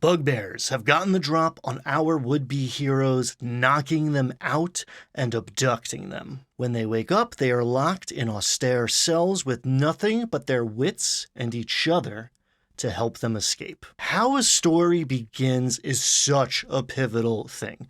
Bugbears have gotten the drop on our would-be heroes, knocking them out and abducting them. When they wake up, they are locked in austere cells with nothing but their wits and each other to help them escape. How a story begins is such a pivotal thing.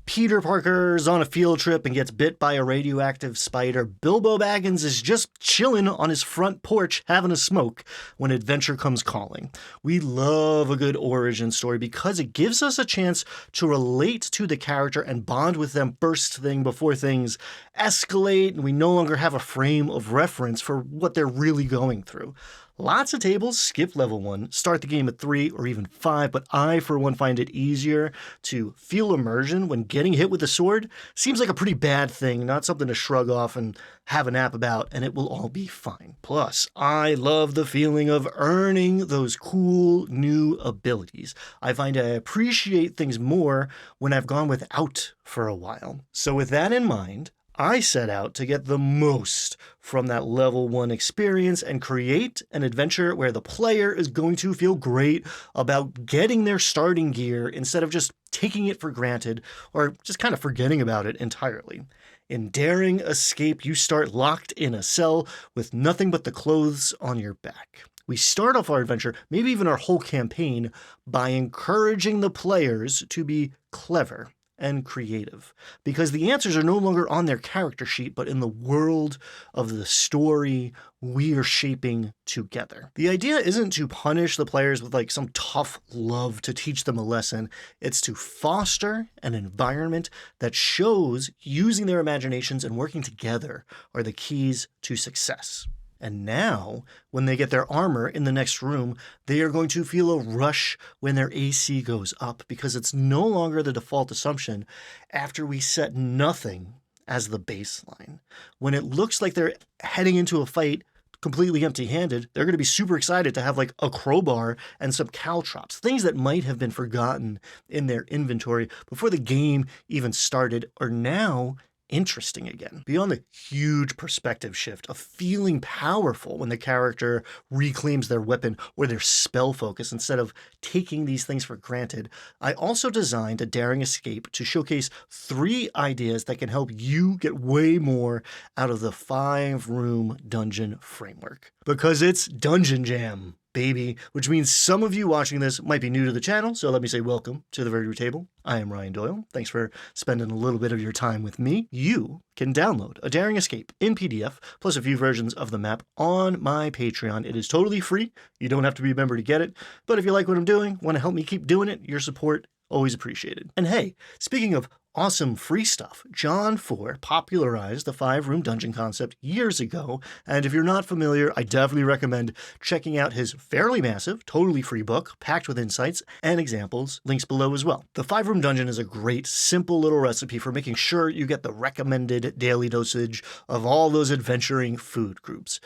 Peter Parker's on a field trip and gets bit by a radioactive spider. Bilbo Baggins is just chilling on his front porch having a smoke when adventure comes calling. We love a good origin story because it gives us a chance to relate to the character and bond with them first thing before things escalate and we no longer have a frame of reference for what they're really going through. Lots of tables skip level 1, start the game at 3 or even 5, but I, for one, find it easier to feel immersion when getting hit with a sword seems like a pretty bad thing, not something to shrug off and have a nap about, and it will all be fine. Plus, I love the feeling of earning those cool new abilities. I find I appreciate things more when I've gone without for a while. So with that in mind, I set out to get the most from that level 1 experience and create an adventure where the player is going to feel great about getting their starting gear instead of just taking it for granted or just kind of forgetting about it entirely. In Daring Escape, you start locked in a cell with nothing but the clothes on your back. We start off our adventure, maybe even our whole campaign, by encouraging the players to be clever and creative, because the answers are no longer on their character sheet, but in the world of the story we are shaping together. The idea isn't to punish the players with like some tough love to teach them a lesson. It's to foster an environment that shows using their imaginations and working together are the keys to success. And now, when they get their armor in the next room, they are going to feel a rush when their AC goes up because it's no longer the default assumption after we set nothing as the baseline. When it looks like they're heading into a fight completely empty-handed, they're going to be super excited to have like a crowbar and some caltrops, things that might have been forgotten in their inventory before the game even started are now interesting again. Beyond the huge perspective shift of feeling powerful when the character reclaims their weapon or their spell focus instead of taking these things for granted, I also designed a Daring Escape to showcase 3 ideas that can help you get way more out of the 5-room dungeon framework. Because it's Dungeon Jam, baby, which means some of you watching this might be new to the channel, so let me say welcome to the Verdure Table. I am Ryan Doyle. Thanks for spending a little bit of your time with me. You can download a Daring Escape in PDF, plus a few versions of the map on my Patreon. It is totally free. You don't have to be a member to get it, but if you like what I'm doing, want to help me keep doing it, your support always appreciated. And hey, speaking of awesome free stuff, John 4 popularized the 5-room dungeon concept years ago, and if you're not familiar, I definitely recommend checking out his fairly massive, totally free book, packed with insights and examples, links below as well. The 5-room dungeon is a great, simple little recipe for making sure you get the recommended daily dosage of all those adventuring food groups.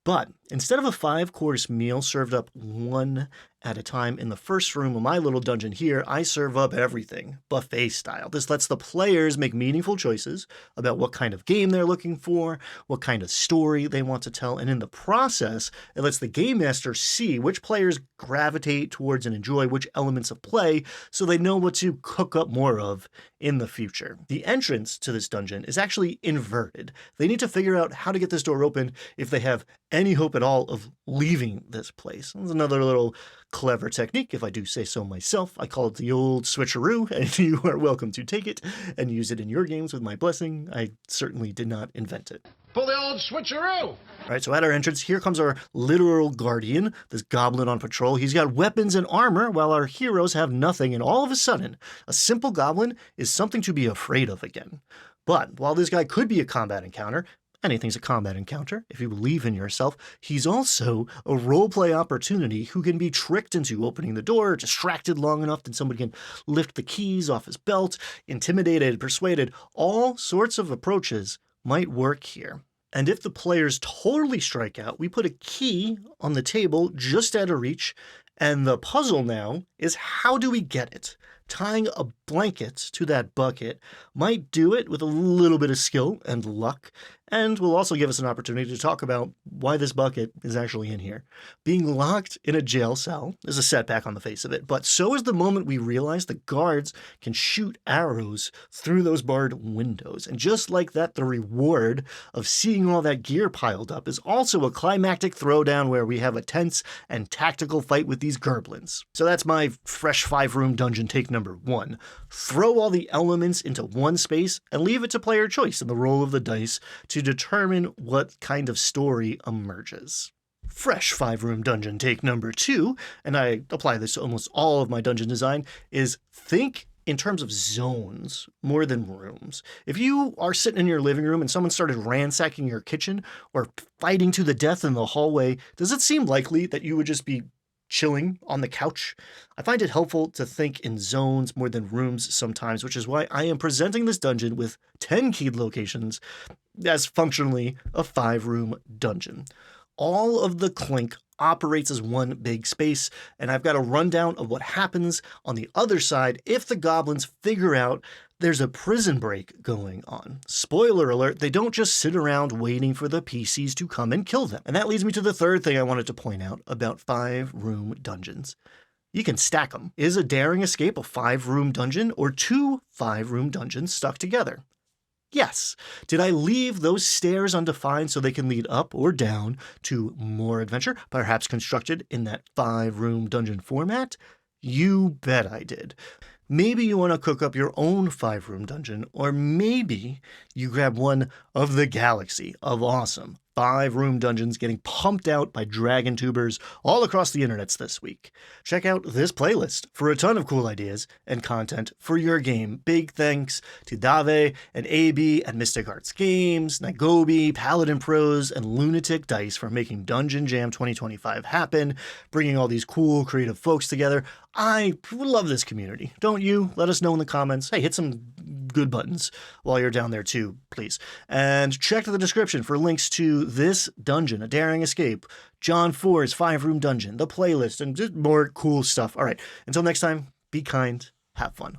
But instead of a 5-course meal served up one at a time in the first room of my little dungeon here, I serve up everything, buffet style. This lets the players make meaningful choices about what kind of game they're looking for, what kind of story they want to tell, and in the process, it lets the game master see which players gravitate towards and enjoy which elements of play so they know what to cook up more of in the future. The entrance to this dungeon is actually inverted. They need to figure out how to get this door open if they have any hope at all of leaving this place. There's another little clever technique, if I do say so myself. I call it the old switcheroo, and you are welcome to take it and use it in your games with my blessing. I certainly did not invent it. Pull the old switcheroo! All right, so at our entrance, here comes our literal guardian, this goblin on patrol. He's got weapons and armor, while our heroes have nothing, and all of a sudden, a simple goblin is something to be afraid of again. But while this guy could be a combat encounter, anything's a combat encounter if you believe in yourself, he's also a roleplay opportunity who can be tricked into opening the door, distracted long enough that somebody can lift the keys off his belt, intimidated, persuaded. All sorts of approaches might work here. And if the players totally strike out, we put a key on the table just out of reach, and the puzzle now is how do we get it? Tying a blanket to that bucket might do it with a little bit of skill and luck, and will also give us an opportunity to talk about why this bucket is actually in here. Being locked in a jail cell is a setback on the face of it, but so is the moment we realize the guards can shoot arrows through those barred windows. And just like that, the reward of seeing all that gear piled up is also a climactic throwdown where we have a tense and tactical fight with these gerblins. So that's my fresh 5-room dungeon take number 1. Throw all the elements into one space and leave it to player choice in the roll of the dice to determine what kind of story emerges. Fresh 5-room dungeon take number 2, and I apply this to almost all of my dungeon design, is think in terms of zones more than rooms. If you are sitting in your living room and someone started ransacking your kitchen or fighting to the death in the hallway, does it seem likely that you would just be chilling on the couch? I find it helpful to think in zones more than rooms sometimes, which is why I am presenting this dungeon with 10 keyed locations as functionally a 5-room dungeon. All of the clink operates as one big space, and I've got a rundown of what happens on the other side if the goblins figure out there's a prison break going on. Spoiler alert, they don't just sit around waiting for the PCs to come and kill them. And that leads me to the third thing I wanted to point out about 5-room dungeons. You can stack them. Is a daring escape a 5-room dungeon or 2 5-room dungeons stuck together? Yes. Did I leave those stairs undefined so they can lead up or down to more adventure, perhaps constructed in that 5-room dungeon format? You bet I did. Maybe you want to cook up your own 5-room dungeon, or maybe you grab one of the galaxy of awesome 5-room dungeons getting pumped out by dragon tubers all across the internets this week. Check out this playlist for a ton of cool ideas and content for your game. Big thanks to Dave and AB at MysticArts Games, Nagobi, Paladin Pros, and Lunatic Dice for making Dungeon Jam 2025 happen, bringing all these cool, creative folks together. I love this community. Don't you? Let us know in the comments. Hey, hit some good buttons while you're down there too, please. And check the description for links to this dungeon, A Daring Escape, John 4's 5-room dungeon, the playlist, and just more cool stuff. All right, until next time, be kind, have fun.